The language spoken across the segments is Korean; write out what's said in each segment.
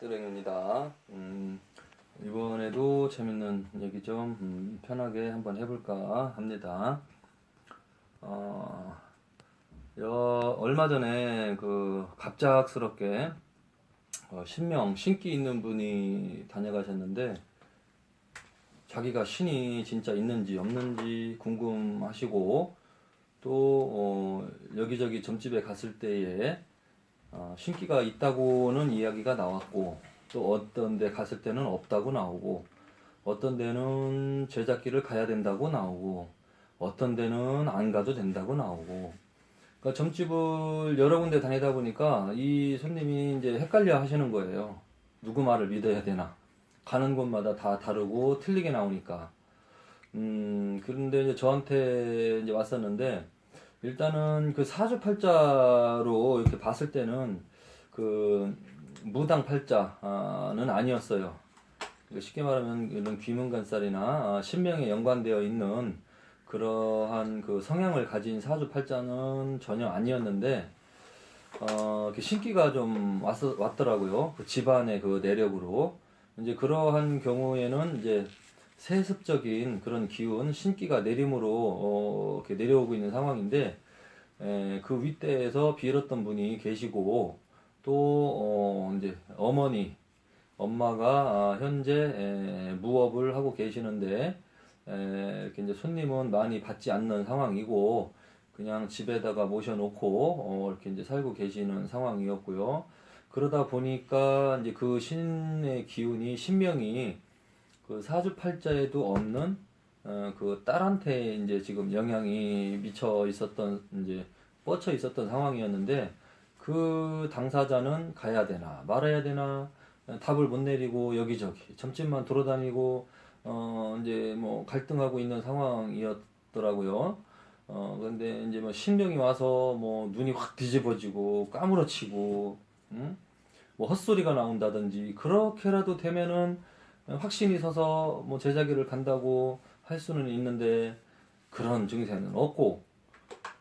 뜨랭입니다. 이번에도 재밌는 얘기 좀 편하게 한번 해볼까 합니다. 얼마 전에 갑작스럽게 신기 있는 분이 다녀가셨는데 자기가 신이 진짜 있는지 없는지 궁금하시고 또 여기저기 점집에 갔을 때에 신기가 있다고는 이야기가 나왔고 또 어떤 데 갔을 때는 없다고 나오고 어떤 데는 제작기를 가야 된다고 나오고 어떤 데는 안 가도 된다고 나오고 그러니까 점집을 여러 군데 다니다 보니까 이 손님이 이제 헷갈려 하시는 거예요. 누구 말을 믿어야 되나. 가는 곳마다 다 다르고 틀리게 나오니까. 그런데 이제 저한테 이제 왔었는데 일단은 그 사주팔자로 이렇게 봤을 때는 그 무당팔자는 아니었어요. 쉽게 말하면 이런 귀문간살이나 신명에 연관되어 있는 그러한 그 성향을 가진 사주팔자는 전혀 아니었는데 신기가 좀 왔더라고요. 그 집안의 그 내력으로 이제 그러한 경우에는 이제 세습적인 그런 기운, 신기가 내림으로 이렇게 내려오고 있는 상황인데 그 윗대에서 빌었던 분이 계시고 또 이제 엄마가 현재 무업을 하고 계시는데 이렇게 이제 손님은 많이 받지 않는 상황이고 그냥 집에다가 모셔놓고 이렇게 이제 살고 계시는 상황이었고요. 그러다 보니까 이제 그 신의 기운이 신명이 그 사주팔자에도 없는 그 딸한테 이제 지금 영향이 미쳐 있었던 이제 뻗쳐 있었던 상황이었는데 그 당사자는 가야 되나 말아야 되나 답을 못 내리고 여기저기 점집만 돌아다니고 이제 뭐 갈등하고 있는 상황이었더라고요. 근데 이제 뭐 신명이 와서 뭐 눈이 확 뒤집어지고 까무러치고 뭐 헛소리가 나온다든지 그렇게라도 되면은 확신이 서서 뭐 제자기를 간다고 할 수는 있는데 그런 증세는 없고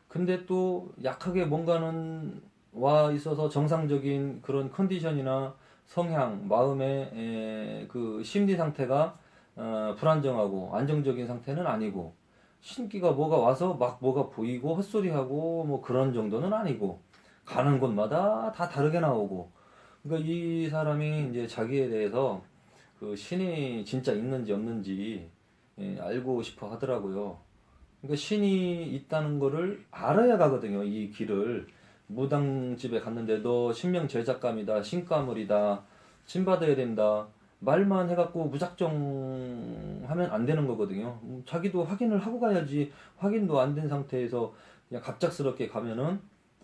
근데 또 약하게 뭔가는 와 있어서 정상적인 그런 컨디션이나 성향, 마음의 그 심리 상태가 불안정하고 안정적인 상태는 아니고 신기가 뭐가 와서 막 뭐가 보이고 헛소리하고 뭐 그런 정도는 아니고 가는 곳마다 다 다르게 나오고 그러니까 이 사람이 이제 자기에 대해서 그 신이 진짜 있는지 없는지 알고 싶어 하더라고요. 그러니까 신이 있다는 거를 알아야 가거든요. 이 길을 무당집에 갔는데 너 신명 제작감이다, 신가물이다, 신받아야 된다 말만 해갖고 무작정 하면 안 되는 거거든요. 자기도 확인을 하고 가야지. 확인도 안 된 상태에서 그냥 갑작스럽게 가면은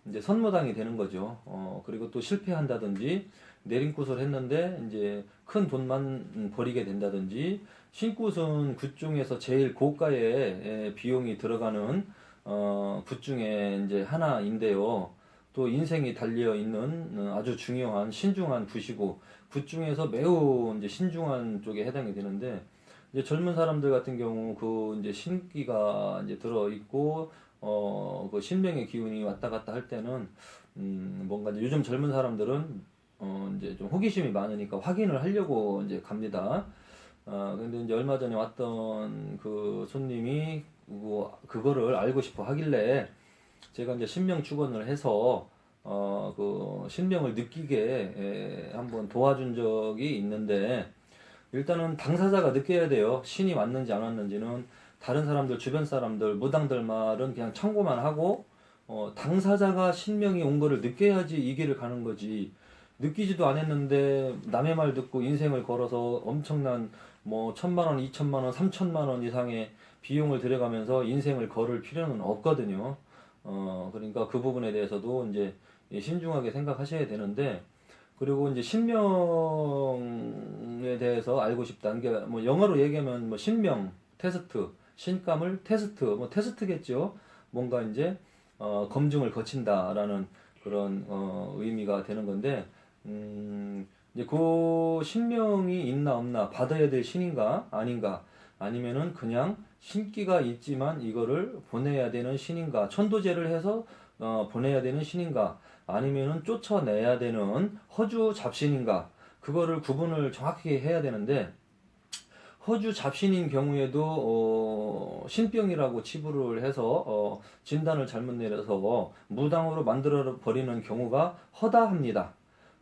이제 선무당이 되는 거죠. 그리고 또 실패한다든지 내림굿을 했는데 이제 큰 돈만 버리게 된다든지 신굿은 굿 중에서 제일 고가의 비용이 들어가는 굿 중에 이제 하나인데요. 또 인생이 달려 있는 아주 중요한 신중한 굿이고 굿 중에서 매우 이제 신중한 쪽에 해당이 되는데 이제 젊은 사람들 같은 경우 그 이제 신기가 이제 들어 있고 그 신명의 기운이 왔다 갔다 할 때는 뭔가 이제 요즘 젊은 사람들은 이제 좀 호기심이 많으니까 확인을 하려고 이제 갑니다. 근데 이제 얼마 전에 왔던 그 손님이 그거를 알고 싶어 하길래 제가 이제 신명 축원을 해서 그 신명을 느끼게 한번 도와준 적이 있는데 일단은 당사자가 느껴야 돼요. 신이 왔는지 안 왔는지는 다른 사람들 주변 사람들 무당들 말은 그냥 참고만 하고 당사자가 신명이 온 거를 느껴야지 이 길을 가는 거지. 느끼지도 않았는데 남의 말 듣고 인생을 걸어서 엄청난 뭐 1,000만 원, 2,000만 원, 3,000만 원 이상의 비용을 들여가면서 인생을 걸을 필요는 없거든요. 그러니까 그 부분에 대해서도 이제 신중하게 생각하셔야 되는데 그리고 이제 신명에 대해서 알고 싶다는 게 뭐 영어로 얘기하면 뭐 신명 테스트, 신감을 테스트, 뭐 테스트겠죠. 뭔가 이제 검증을 거친다라는 그런 의미가 되는 건데 이제 그 신명이 있나 없나 받아야 될 신인가 아닌가 아니면은 그냥 신기가 있지만 이거를 보내야 되는 신인가 천도제를 해서 보내야 되는 신인가 아니면은 쫓아내야 되는 허주 잡신인가 그거를 구분을 정확히 해야 되는데, 허주 잡신인 경우에도 신병이라고 치부를 해서 진단을 잘못 내려서 무당으로 만들어 버리는 경우가 허다합니다.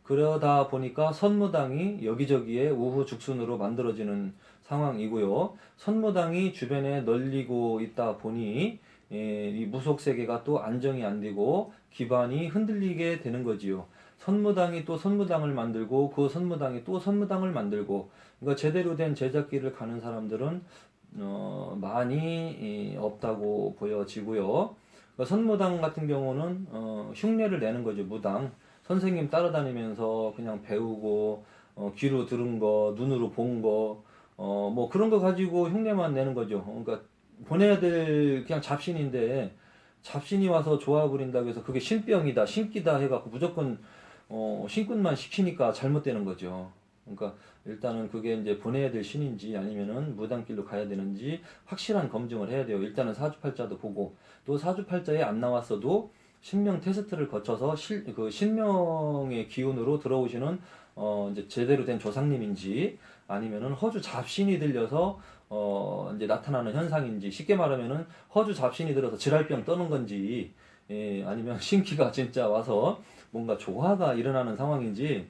그러다 보니까 선무당이 여기저기에 우후죽순으로 만들어지는 상황이고요. 선무당이 주변에 널리고 있다 보니 이 무속 세계가 또 안정이 안 되고 기반이 흔들리게 되는 거지요. 선무당이 또 선무당을 만들고 그 선무당이 또 선무당을 만들고, 그러니까 제대로 된 제작기를 가는 사람들은 많이 없다고 보여지고요. 그러니까 선무당 같은 경우는 흉내를 내는 거죠. 무당 선생님 따라다니면서 그냥 배우고 귀로 들은 거, 눈으로 본 거, 뭐 그런 거 가지고 흉내만 내는 거죠. 그러니까 보내야 될 그냥 잡신인데, 잡신이 와서 좋아 부린다고 해서 그게 신병이다, 신기다 해갖고 무조건 신꾼만 시키니까 잘못되는 거죠. 그러니까 일단은 그게 이제 보내야 될 신인지 아니면은 무당길로 가야 되는지 확실한 검증을 해야 돼요. 일단은 사주팔자도 보고, 또 사주팔자에 안 나왔어도 신명 테스트를 거쳐서 그 신명의 기운으로 들어오시는 이제 제대로 된 조상님인지 아니면은 허주 잡신이 들려서 이제 나타나는 현상인지, 쉽게 말하면은 허주 잡신이 들어서 질할병 떠는 건지, 아니면 신기가 진짜 와서 뭔가 조화가 일어나는 상황인지,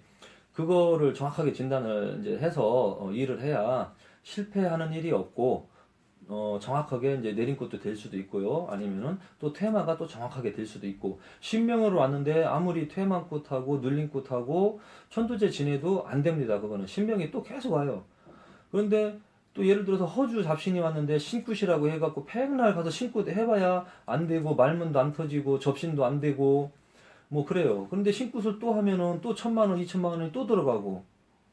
그거를 정확하게 진단을 이제 해서 일을 해야 실패하는 일이 없고 정확하게 이제 내림꽃도 될 수도 있고요. 아니면은 또 퇴마가 또 정확하게 될 수도 있고, 신명으로 왔는데 아무리 퇴마꽃하고 눌림꽃하고 천도제 지내도 안 됩니다. 그거는 신명이 또 계속 와요. 그런데 또 예를 들어서 허주 잡신이 왔는데 신굿이라고 해갖고 백날 가서 신굿 해봐야 안 되고, 말문도 안 터지고 접신도 안 되고 뭐 그래요. 그런데 신굿을 또 하면은 또 1,000만 원, 2,000만 원이 또 들어가고,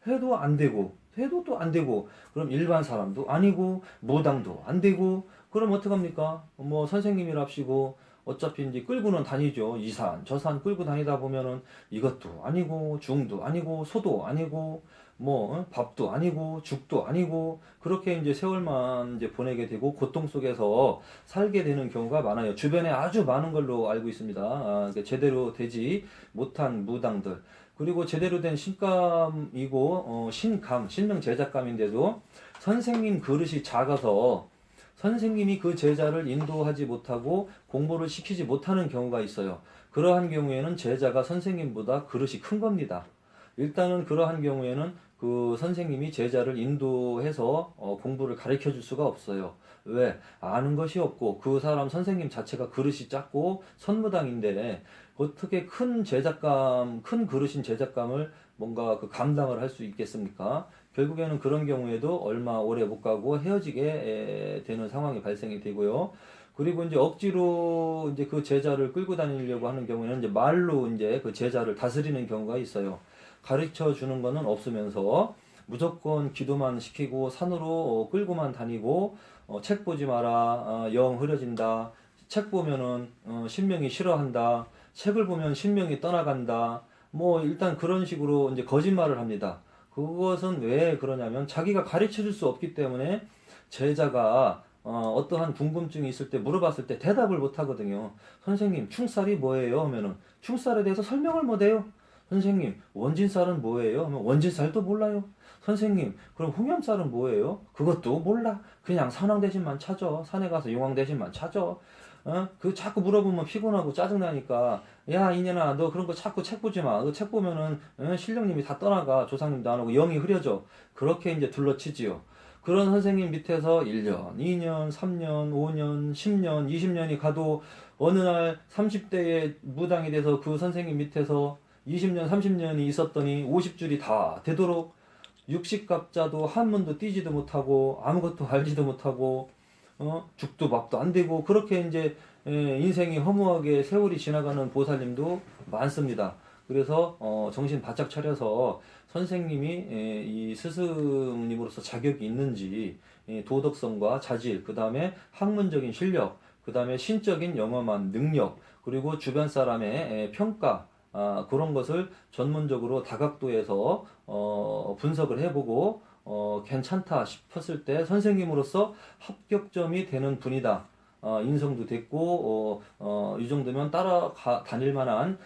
해도 안 되고, 해도 또 안 되고, 그럼 일반 사람도 아니고 무당도 안 되고, 그럼 어떡합니까? 뭐 선생님이랍시고 어차피 이제 끌고는 다니죠. 이 산, 저 산 끌고 다니다 보면은 이것도 아니고 중도 아니고 소도 아니고 뭐 밥도 아니고 죽도 아니고, 그렇게 이제 세월만 이제 보내게 되고 고통 속에서 살게 되는 경우가 많아요. 주변에 아주 많은 걸로 알고 있습니다. 그러니까 제대로 되지 못한 무당들, 그리고 제대로 된 신감이고 신감, 신명 제작감인데도 선생님 그릇이 작아서 선생님이 그 제자를 인도하지 못하고 공부를 시키지 못하는 경우가 있어요. 그러한 경우에는 제자가 선생님보다 그릇이 큰 겁니다. 일단은 그러한 경우에는 그 선생님이 제자를 인도해서 공부를 가르쳐 줄 수가 없어요. 왜? 아는 것이 없고, 그 사람 선생님 자체가 그릇이 작고 선무당인데 어떻게 큰 제작감, 큰 그릇인 제작감을 뭔가 그 감당을 할 수 있겠습니까? 결국에는 그런 경우에도 얼마 오래 못 가고 헤어지게 되는 상황이 발생이 되고요. 그리고 이제 억지로 이제 그 제자를 끌고 다니려고 하는 경우에는 이제 말로 이제 그 제자를 다스리는 경우가 있어요. 가르쳐 주는 거는 없으면서 무조건 기도만 시키고 산으로 끌고만 다니고, 책 보지 마라, 영 흐려진다, 책 보면은 신명이 싫어한다, 책을 보면 신명이 떠나간다, 뭐 일단 그런 식으로 이제 거짓말을 합니다. 그것은 왜 그러냐면 자기가 가르쳐 줄 수 없기 때문에 제자가 어떠한 궁금증이 있을 때 물어봤을 때 대답을 못 하거든요. 선생님, 충살이 뭐예요? 하면은 충살에 대해서 설명을 못 해요. 선생님, 원진살은 뭐예요? 하면 원진살도 몰라요. 선생님, 그럼 홍염살은 뭐예요? 그것도 몰라. 그냥 산왕대신만 찾아. 산에 가서 용왕대신만 찾아. 그 자꾸 물어보면 피곤하고 짜증나니까, 야 이년아, 너 그런 거 자꾸 책 보지 마. 그 책 보면은 신령님이 다 떠나가. 조상님도 안 오고 영이 흐려져. 그렇게 이제 둘러치지요. 그런 선생님 밑에서 1년, 2년, 3년, 5년, 10년, 20년이 가도 어느 날 30대에 무당이 돼서 그 선생님 밑에서 20년, 30년이 있었더니 50줄이 다 되도록 60갑자도 한문도 띄지도 못하고 아무것도 알지도 못하고 죽도 밥도 안 되고, 그렇게 이제 인생이 허무하게 세월이 지나가는 보살님도 많습니다. 그래서 정신 바짝 차려서 선생님이 이 스승님으로서 자격이 있는지, 도덕성과 자질, 그 다음에 학문적인 실력, 그 다음에 신적인 영험한 능력, 그리고 주변 사람의 평가, 그런 것을 전문적으로 다각도에서 분석을 해보고 괜찮다 싶었을 때 선생님으로서 합격점이 되는 분이다. 인성도 됐고 이 정도면 다닐 만한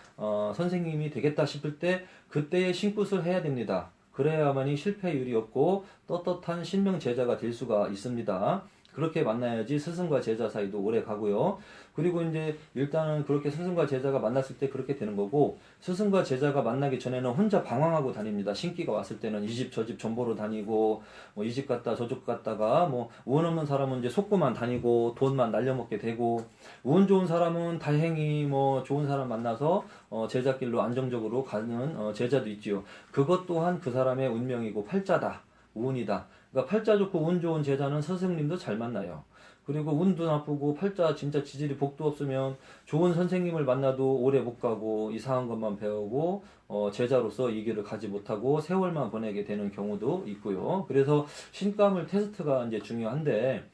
선생님이 되겠다 싶을 때 그때의 신굿을 해야 됩니다. 그래야만이 실패율이 없고 떳떳한 신명 제자가 될 수가 있습니다. 그렇게 만나야지 스승과 제자 사이도 오래 가고요. 그리고 이제 일단은 그렇게 스승과 제자가 만났을 때 그렇게 되는 거고, 스승과 제자가 만나기 전에는 혼자 방황하고 다닙니다. 신기가 왔을 때는 이 집 저 집 전보러 다니고, 뭐 이 집 갔다 저 집 갔다가, 뭐 운 없는 사람은 이제 속고만 다니고 돈만 날려먹게 되고, 운 좋은 사람은 다행히 뭐 좋은 사람 만나서 제자길로 안정적으로 가는 제자도 있지요. 그것 또한 그 사람의 운명이고 팔자다, 운이다. 그러니까 팔자 좋고 운 좋은 제자는 스승님도 잘 만나요. 그리고 운도 나쁘고 팔자 진짜 지질이 복도 없으면 좋은 선생님을 만나도 오래 못 가고 이상한 것만 배우고 제자로서 이 길을 가지 못하고 세월만 보내게 되는 경우도 있고요. 그래서 신가물 테스트가 이제 중요한데,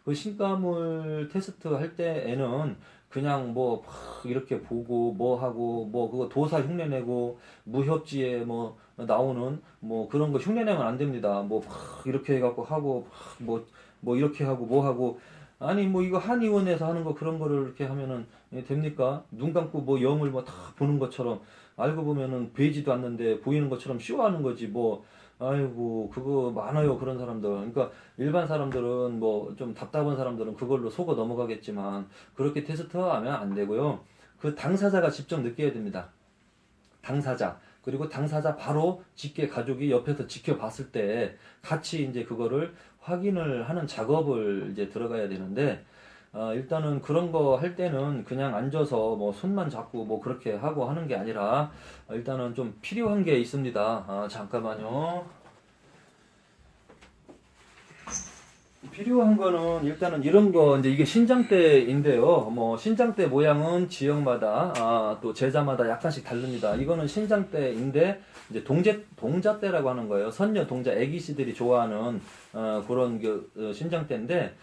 그 신가물 테스트 할 때에는 그냥 뭐 막 이렇게 보고 뭐 하고 뭐 그거 도사 흉내내고 무협지에 뭐 나오는 뭐 그런 거 흉내내면 안 됩니다. 뭐 막 이렇게 해갖고 하고 뭐 이렇게 하고 뭐 하고, 아니 뭐 이거 한의원에서 하는 거 그런 거를 이렇게 하면은 됩니까? 눈 감고 뭐 영을 뭐 다 보는 것처럼, 알고 보면은 보이지도 않는데 보이는 것처럼 쇼하는 거지 뭐. 아이고 그거 많아요 그런 사람들. 그러니까 일반 사람들은 뭐 좀 답답한 사람들은 그걸로 속아 넘어가겠지만 그렇게 테스트하면 안 되고요. 그 당사자가 직접 느껴야 됩니다. 당사자. 그리고 당사자 바로 직계 가족이 옆에서 지켜봤을 때 같이 이제 그거를 확인을 하는 작업을 이제 들어가야 되는데, 일단은 그런 거 할 때는 그냥 앉아서 뭐 손만 잡고 뭐 그렇게 하고 하는 게 아니라 일단은 좀 필요한 게 있습니다. 잠깐만요. 필요한 거는 일단은 이런 거, 이제 이게 신장대인데요. 뭐 신장대 모양은 지역마다 또 제자마다 약간씩 다릅니다. 이거는 신장대인데 이제 동자대라고 하는 거예요. 선녀 동자 애기씨들이 좋아하는 그런 신장대인데,